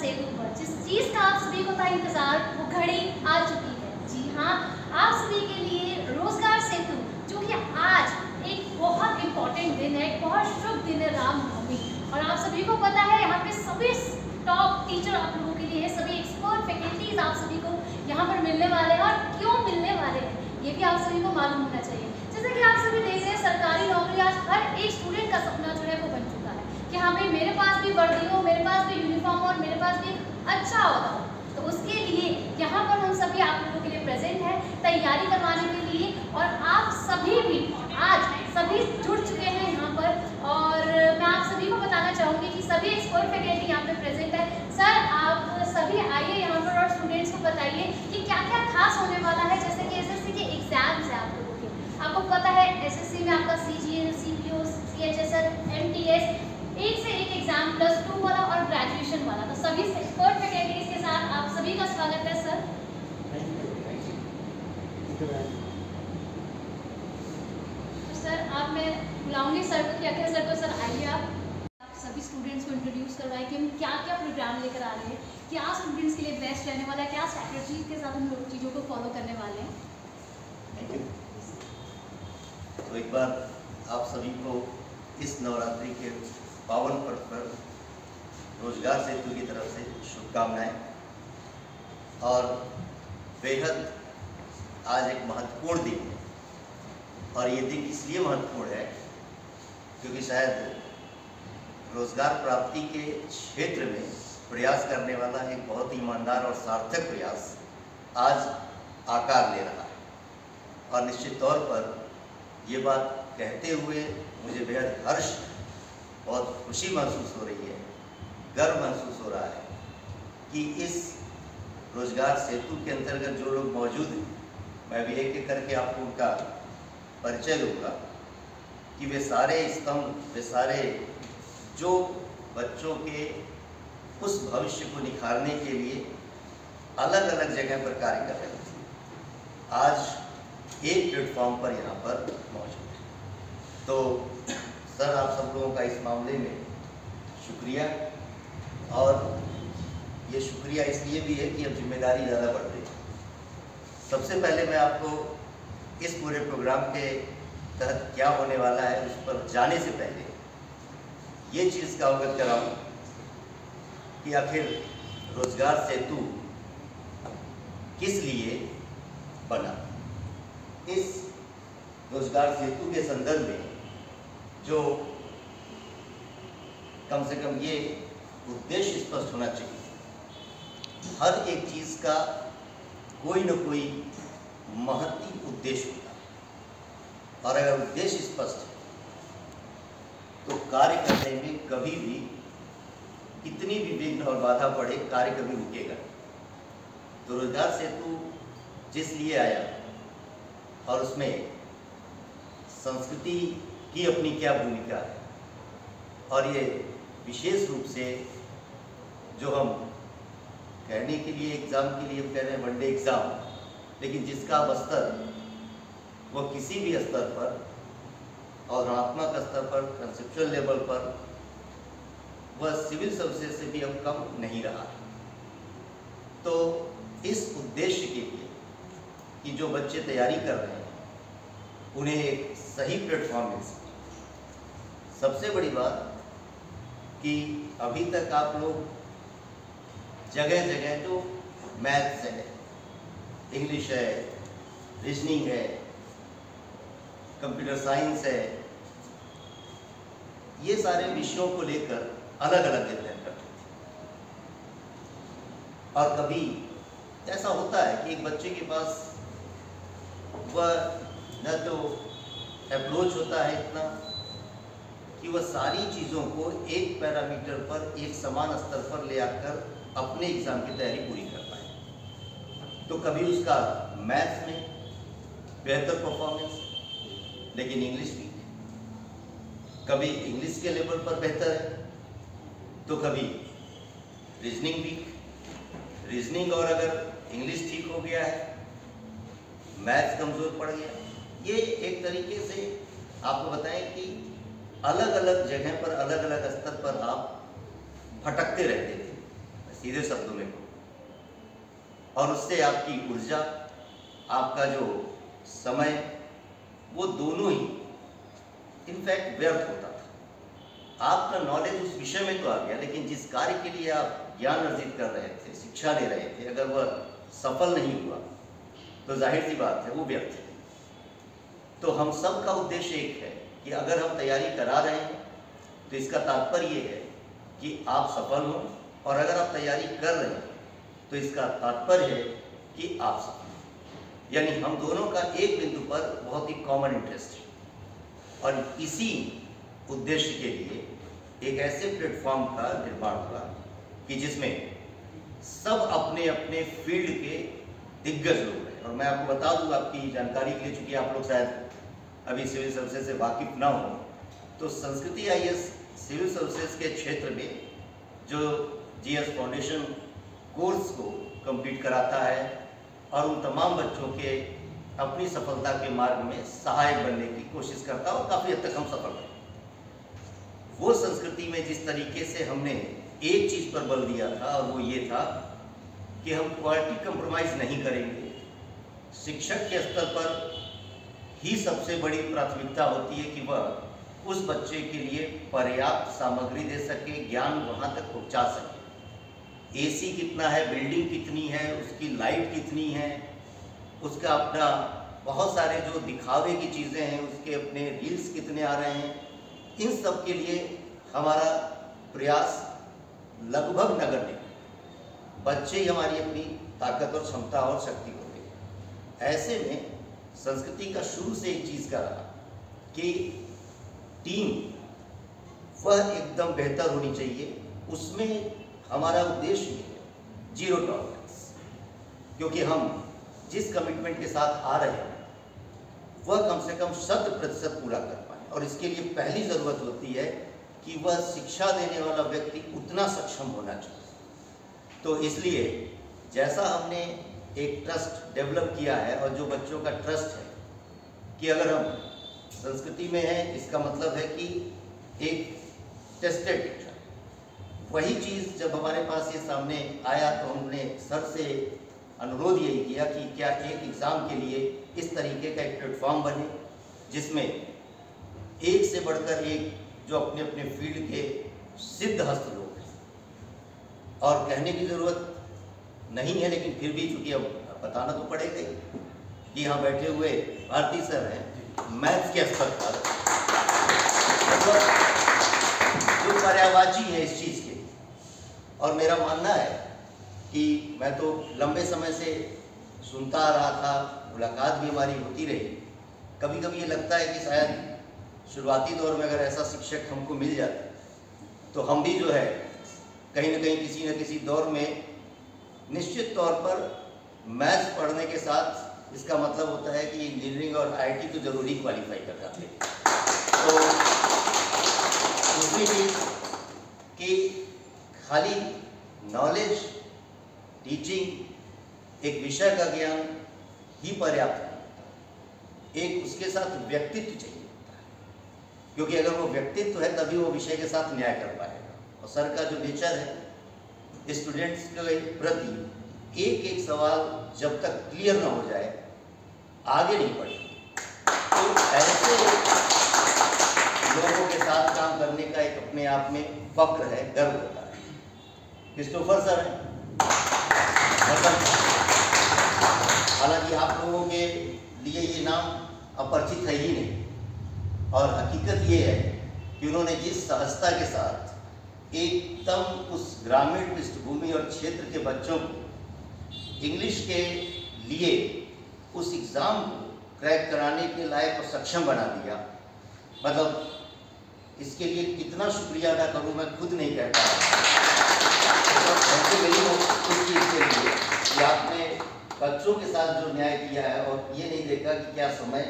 सेतु पर जिस चीज़ का आप सभी को था इंतजार, वो घड़ी आ चुकी है। जी हाँ, आप सभी के लिए रोजगार सेतु, जो कि आज एक बहुत इम्पोर्टेंट दिन है, एक बहुत शुभ दिन है, रामनवमी। और आप सभी को पता है यहाँ पे सभी टॉप टीचर आप लोगों के लिए है, सभी एक्सपर्ट फैकल्टीज आप सभी को यहाँ पर मिलने वाले हैं। और क्यों मिलने वाले हैं ये भी आप सभी को मालूम होना चाहिए। जैसे कि आप सभी देख रहे हैं, सरकारी नौकरी आज हर एक स्टूडेंट का सपना जो है वो बन चुका है कि हाँ भाई मेरे पास भी वर्दी हो, मेरे पास भी यूनिफॉर्म हो और मेरे पास भी अच्छा होता हो। तो उसके लिए यहाँ पर हम सभी आप लोगों के लिए प्रेजेंट है, तैयारी करवाने के लिए। और आप सभी भी आज सभी जुड़ चुके हैं यहाँ पर। और मैं आप सभी को बताना चाहूँगी कि सभी एक्सपर्ट फैकल्टी यहाँ पे प्रेजेंट है। सर आप सभी आइए यहाँ पर और स्टूडेंट्स को बताइए कि क्या क्या खास होने वाला है। जैसे कि एसएससी के एग्जाम्स है आप लोगों के, आपको पता है एसएससी में आपका सीजीएल, सीपीओ, सीएचएसएल, एमटीएस, एक से एक एग्जाम +2 वाला और ग्रेजुएशन वाला। तो सभी एक्सपर्ट फैकल्टीज के साथ आप सभी का स्वागत है सर। तो सर आप मैं बुलाऊंगी सर को, क्या क्या सर को, सर आइए आप सभी स्टूडेंट्स को इंट्रोड्यूस करवाएं कि हम क्या क्या प्रोग्राम लेकर आ रहे हैं, क्या स्टूडेंट्स के लिए बेस्ट रहने वाला है, क्या स्ट्रैटेजी के साथ हम लोग चीज़ों को फॉलो करने वाले हैं। Thank you. तो एक बार आप सभी को इस नवरात्रि के पावन पर्व पर रोजगार सेतु की तरफ से शुभकामनाएं। और बेहद आज एक महत्वपूर्ण दिन है, और ये दिन इसलिए महत्वपूर्ण है क्योंकि शायद रोजगार प्राप्ति के क्षेत्र में प्रयास करने वाला एक बहुत ईमानदार और सार्थक प्रयास आज आकार ले रहा है। और निश्चित तौर पर ये बात कहते हुए मुझे बेहद हर्ष, बहुत खुशी महसूस हो रही है, गर्व महसूस हो रहा है कि इस रोजगार सेतु के अंतर्गत जो लोग मौजूद हैं, मैं भी एक एक करके आपको उनका परिचय दूंगा कि वे सारे स्तंभ, वे सारे जो बच्चों के उस भविष्य को निखारने के लिए अलग अलग जगह पर कार्य कर रहे थे, आज एक प्लेटफॉर्म पर यहाँ पर मौजूद है। तो सर आप सब लोगों का इस मामले में शुक्रिया। और ये शुक्रिया इसलिए भी है कि अब जिम्मेदारी ज़्यादा बढ़ रही है। सबसे पहले मैं आपको इस पूरे प्रोग्राम के तहत क्या होने वाला है उस पर जाने से पहले ये चीज़ का अवगत कराऊं कि आखिर रोजगार सेतु किस लिए बना। इस रोजगार सेतु के संदर्भ में जो कम से कम ये उद्देश्य स्पष्ट होना चाहिए, हर एक चीज़ का कोई न कोई महती उद्देश्य होता है। और अगर उद्देश्य स्पष्ट है तो कार्य करने में कभी भी कितनी भी विघ्न और बाधा पड़े, कार्य कभी रुकेगा। तो रोजगार सेतु जिस लिए आया और उसमें संस्कृति की अपनी क्या भूमिका है, और ये विशेष रूप से जो हम कहने के लिए एग्ज़ाम के लिए कह रहे हैं वनडे एग्ज़ाम, लेकिन जिसका अब स्तर वो किसी भी स्तर पर और गुणात्मक स्तर पर, कंसेप्चुअल लेवल पर, वह सिविल सर्विसेज से भी अब कम नहीं रहा है। तो इस उद्देश्य के लिए कि जो बच्चे तैयारी कर रहे हैं उन्हें एक सही प्लेटफॉर्म मिल सके। सबसे बड़ी बात कि अभी तक आप लोग जगह जगह जो मैथ्स है, इंग्लिश है, रीजनिंग है, कंप्यूटर साइंस है, ये सारे विषयों को लेकर अलग अलग अध्ययन करते थे। और कभी ऐसा होता है कि एक बच्चे के पास वह न तो अप्रोच होता है इतना कि वह सारी चीज़ों को एक पैरामीटर पर, एक समान स्तर पर ले आकर अपने एग्ज़ाम की तैयारी पूरी कर पाए। तो कभी उसका मैथ्स में बेहतर परफॉर्मेंस, लेकिन इंग्लिश वीक, कभी इंग्लिश के लेवल पर बेहतर है तो कभी रीजनिंग वीक, रीजनिंग और अगर इंग्लिश ठीक हो गया है, मैथ्स कमज़ोर पड़ गया। ये एक तरीके से आपको बताएं कि अलग अलग जगह पर, अलग अलग स्तर पर आप भटकते रहते थे। सीधे शब्दों में कहूँ, और उससे आपकी ऊर्जा, आपका जो समय, वो दोनों ही इनफैक्ट व्यर्थ होता था। आपका नॉलेज उस विषय में तो आ गया, लेकिन जिस कार्य के लिए आप ज्ञान अर्जित कर रहे थे, शिक्षा ले रहे थे, अगर वह सफल नहीं हुआ तो जाहिर सी बात है वो व्यर्थ है। तो हम सब का उद्देश्य एक है कि अगर हम तैयारी करा रहे हैं तो इसका तात्पर्य ये है कि आप सफल हों, और अगर आप तैयारी कर रहे हैं तो इसका तात्पर्य है कि आप सफल हों। यानी हम दोनों का एक बिंदु पर बहुत ही कॉमन इंटरेस्ट है, और इसी उद्देश्य के लिए एक ऐसे प्लेटफॉर्म का निर्माण हुआ कि जिसमें सब अपने अपने फील्ड के दिग्गज लोग हैं। और मैं आपको बता दूं आपकी जानकारी के लिए, चूंकि आप लोग शायद अभी सिविल सर्विसेज से वाकिफ ना हो, तो संस्कृति IAS सिविल सर्विसेज के क्षेत्र में जो GS फाउंडेशन कोर्स को कंप्लीट कराता है और उन तमाम बच्चों के अपनी सफलता के मार्ग में सहायक बनने की कोशिश करता है, और काफ़ी हद तक हम सफल रहे। वो संस्कृति में जिस तरीके से हमने एक चीज़ पर बल दिया था, और वो ये था कि हम क्वालिटी कंप्रोमाइज़ नहीं करेंगे। शिक्षक के स्तर पर ही सबसे बड़ी प्राथमिकता होती है कि वह उस बच्चे के लिए पर्याप्त सामग्री दे सके, ज्ञान वहाँ तक पहुँचा सके। AC कितना है, बिल्डिंग कितनी है, उसकी लाइट कितनी है, उसका अपना बहुत सारे जो दिखावे की चीज़ें हैं, उसके अपने रील्स कितने आ रहे हैं, इन सब के लिए हमारा प्रयास लगभग नगण्य है। बच्चे ही हमारी अपनी ताकत और क्षमता और शक्ति होते हैं। ऐसे में संस्कृति का शुरू से एक चीज़ का रहा कि टीम वह एकदम बेहतर होनी चाहिए। उसमें हमारा उद्देश्य ये है जीरो टॉलरेंस, क्योंकि हम जिस कमिटमेंट के साथ आ रहे हैं वह कम से कम 100% पूरा कर पाए, और इसके लिए पहली ज़रूरत होती है कि वह शिक्षा देने वाला व्यक्ति उतना सक्षम होना चाहिए। तो इसलिए जैसा हमने एक ट्रस्ट डेवलप किया है, और जो बच्चों का ट्रस्ट है कि अगर हम संस्कृति में हैं, इसका मतलब है कि एक टेस्टेड टीचर। वही चीज़ जब हमारे पास ये सामने आया तो हमने सर से अनुरोध यही किया कि क्या एक एग्ज़ाम के लिए इस तरीके का एक प्लेटफॉर्म बने जिसमें एक से बढ़कर एक जो अपने अपने फील्ड के सिद्ध हस्त लोग हैं। और कहने की ज़रूरत नहीं है, लेकिन फिर भी चूँकि अब बताना तो पड़ेगा ही कि यहाँ बैठे हुए भारती सर हैं, मैथ्स के स्तर पर जो पर्यायवाची है इस चीज़ के। और मेरा मानना है कि मैं तो लंबे समय से सुनता आ रहा था, मुलाकात भी हमारी होती रही। कभी कभी ये लगता है कि शायद शुरुआती दौर में अगर ऐसा शिक्षक हमको मिल जाता तो हम भी जो है कहीं ना कहीं किसी न किसी दौर में निश्चित तौर पर मैथ्स पढ़ने के साथ इसका मतलब होता है कि इंजीनियरिंग और IIT तो जरूरी क्वालिफाई कर जाते हैं। तो दूसरी चीज़ कि खाली नॉलेज, टीचिंग, एक विषय का ज्ञान ही पर्याप्त नहीं, एक उसके साथ व्यक्तित्व चाहिए, क्योंकि अगर वो व्यक्तित्व है तभी वो विषय के साथ न्याय कर पाएगा। और सर का जो नेचर है स्टूडेंट्स के प्रति एक एक सवाल जब तक क्लियर ना हो जाए आगे नहीं बढ़ेगा। तो ऐसे लोगों के साथ काम करने का एक अपने आप में फक्र है, गर्व होता है। क्रिस्टोफर सर हैं, हालांकि आप लोगों के लिए ये नाम अपरिचित है ही नहीं, और हकीकत ये है कि उन्होंने जिस सहजता के साथ एकदम उस ग्रामीण पृष्ठभूमि और क्षेत्र के बच्चों को इंग्लिश के लिए उस एग्ज़ाम को क्रैक कराने के लायक और सक्षम बना दिया, मतलब इसके लिए कितना शुक्रिया अदा करूँ मैं खुद नहीं कह पा रहा। ऐसे मेरी उस चीज़ के लिए कि आपने बच्चों के साथ जो न्याय किया है और ये नहीं देखा कि क्या समय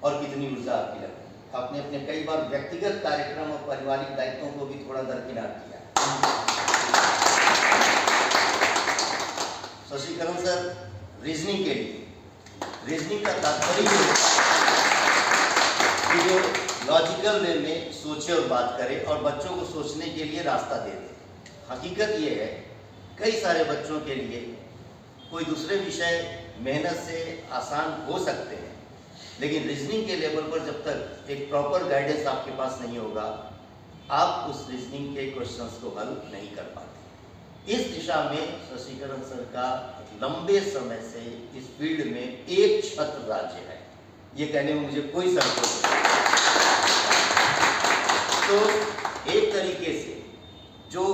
और कितनी ऊर्जा आपकी लगती है। आपने अपने कई बार व्यक्तिगत कार्यक्रम और पारिवारिक दायित्वों को भी थोड़ा दरकिनार किया। शशिकरण सर रीजनिंग के लिए, रीजनिंग का तात्पर्य कि जो लॉजिकल वे में सोचे और बात करे और बच्चों को सोचने के लिए रास्ता दे दे। हकीकत ये है कई सारे बच्चों के लिए कोई दूसरे विषय मेहनत से आसान हो सकते हैं, लेकिन रीजनिंग के लेवल पर जब तक एक प्रॉपर गाइडेंस आपके पास नहीं होगा, आप उस रीजनिंग के क्वेश्चंस को हल नहीं कर पाते। इस दिशा में शशिकरण सर का लंबे समय से इस फील्ड में एक छत्र राज्य है, ये कहने में मुझे कोई संकोच नहीं। तो एक तरीके से जो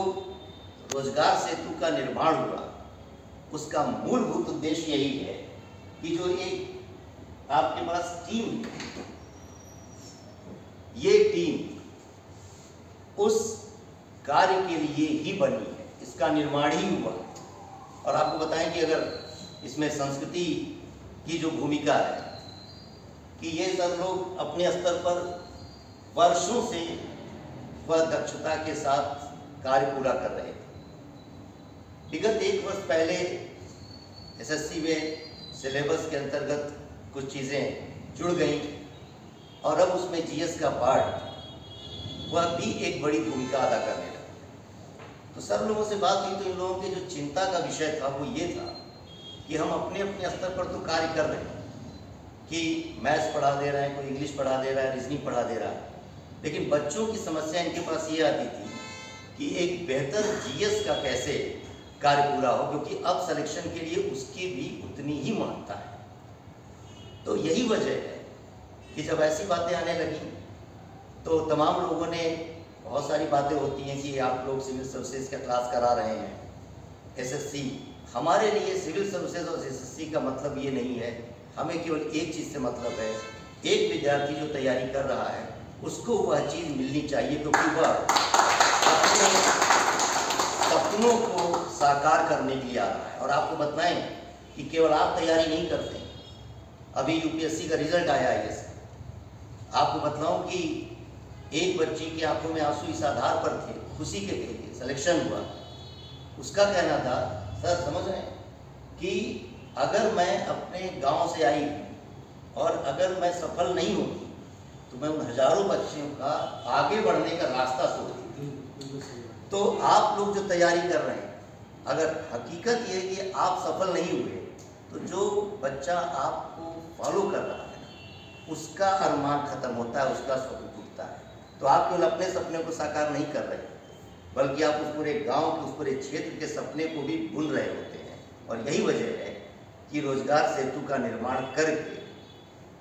रोजगार सेतु का निर्माण हुआ, उसका मूलभूत उद्देश्य यही है कि जो एक आपके पास टीम, ये टीम उस कार्य के लिए ही बनी है, इसका निर्माण ही हुआ। और आपको बताएं कि अगर इसमें संस्कृति की जो भूमिका है कि ये सब लोग अपने स्तर पर वर्षों से वह दक्षता के साथ कार्य पूरा कर रहे थे। विगत 1 वर्ष पहले एसएससी में सिलेबस के अंतर्गत कुछ चीज़ें जुड़ गई और अब उसमें जीएस का पार्ट वह भी एक बड़ी भूमिका अदा करने लगा। तो सब लोगों से बात हुई तो इन लोगों की जो चिंता का विषय था वो ये था कि हम अपने अपने स्तर पर तो कार्य कर रहे हैं कि मैथ्स पढ़ा दे रहे हैं, कोई इंग्लिश पढ़ा दे रहा है, रीजनिंग पढ़ा दे रहा है, लेकिन बच्चों की समस्या इनके पास ये आती थी कि एक बेहतर जीएस का कैसे कार्य पूरा हो, क्योंकि अब सिलेक्शन के लिए उसकी भी उतनी ही महत्ता है। तो यही वजह है कि जब ऐसी बातें आने लगी तो तमाम लोगों ने, बहुत सारी बातें होती हैं कि आप लोग सिविल सर्विसेज का क्लास करा रहे हैं, एसएससी। हमारे लिए सिविल सर्विसेज और एसएससी का मतलब ये नहीं है, हमें केवल एक चीज़ से मतलब है, एक विद्यार्थी जो तैयारी कर रहा है उसको वह चीज़ मिलनी चाहिए, क्योंकि वह अपने सपनों को साकार करने के लिए आ रहा है। और आपको बताएं कि केवल आप तैयारी नहीं करते, अभी यूपीएससी का रिजल्ट आया है, इसका आपको बताऊं कि एक बच्ची की आंखों में आंसू इस आधार पर थे, खुशी के लिए सिलेक्शन हुआ। उसका कहना था, सर समझ रहे हैं कि अगर मैं अपने गांव से आई और अगर मैं सफल नहीं होती तो मैं उन हजारों बच्चों का आगे बढ़ने का रास्ता सोचती थी। तो आप लोग जो तैयारी कर रहे हैं, अगर हकीकत ये है कि आप सफल नहीं हुए तो जो बच्चा आपको फॉलो कर रहा है उसका अरमान खत्म होता है, उसका स्वप्न टूटता है। तो आप केवल अपने सपने को साकार नहीं कर रहे, बल्कि आप उस पूरे गांव के, उस पूरे क्षेत्र के सपने को भी बुन रहे होते हैं। और यही वजह है कि रोजगार सेतु का निर्माण करके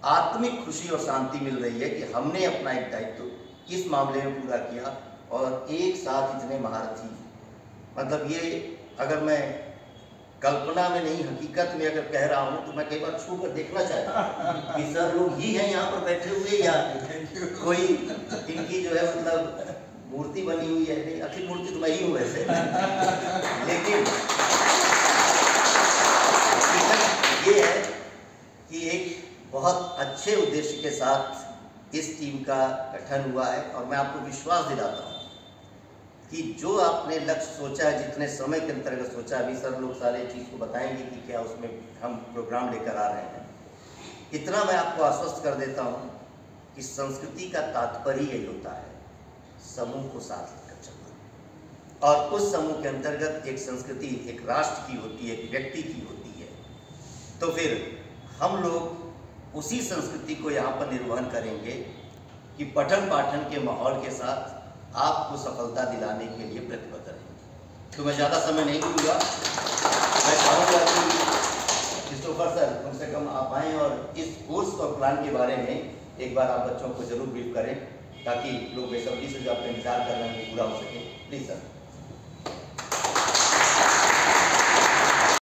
आत्मिक खुशी और शांति मिल रही है कि हमने अपना एक दायित्व इस मामले में पूरा किया और एक साथ इतने महारथी, मतलब ये अगर मैं कल्पना में नहीं हकीकत में अगर कह रहा हूँ तो मैं कई बार छू कर देखना चाहता हूँ कि सर लोग ही हैं यहाँ पर बैठे हुए या कोई इनकी जो है मतलब मूर्ति बनी हुई है। नहीं, आखिर मूर्ति तो मैं ही हूँ वैसे, लेकिन ये है कि एक बहुत अच्छे उद्देश्य के साथ इस टीम का गठन हुआ है। और मैं आपको विश्वास दिलाता हूँ कि जो आपने लक्ष्य सोचा है, जितने समय के अंतर्गत सोचा, अभी सर लोग सारे चीज़ को बताएंगे कि क्या उसमें हम प्रोग्राम लेकर आ रहे हैं। इतना मैं आपको आश्वस्त कर देता हूँ कि संस्कृति का तात्पर्य यही होता है, समूह को साथ लेकर चलना। और उस समूह के अंतर्गत एक संस्कृति एक राष्ट्र की होती है, एक व्यक्ति की होती है। तो फिर हम लोग उसी संस्कृति को यहाँ पर निर्वहन करेंगे कि पठन पाठन के माहौल के साथ आपको सफलता दिलाने के लिए प्रतिबद्ध रहेंगे। तो मैं ज़्यादा समय नहीं दूंगा, मैं चाहूँगा कि क्रिस्टोफर सर कम से कम आप आएँ और इस कोर्स और प्लान के बारे में एक बार आप बच्चों को जरूर ब्रीफ करें, ताकि लोग बेसब्री से जो आप इंतजार कर रहे हैं वो पूरा हो सके। Please sir.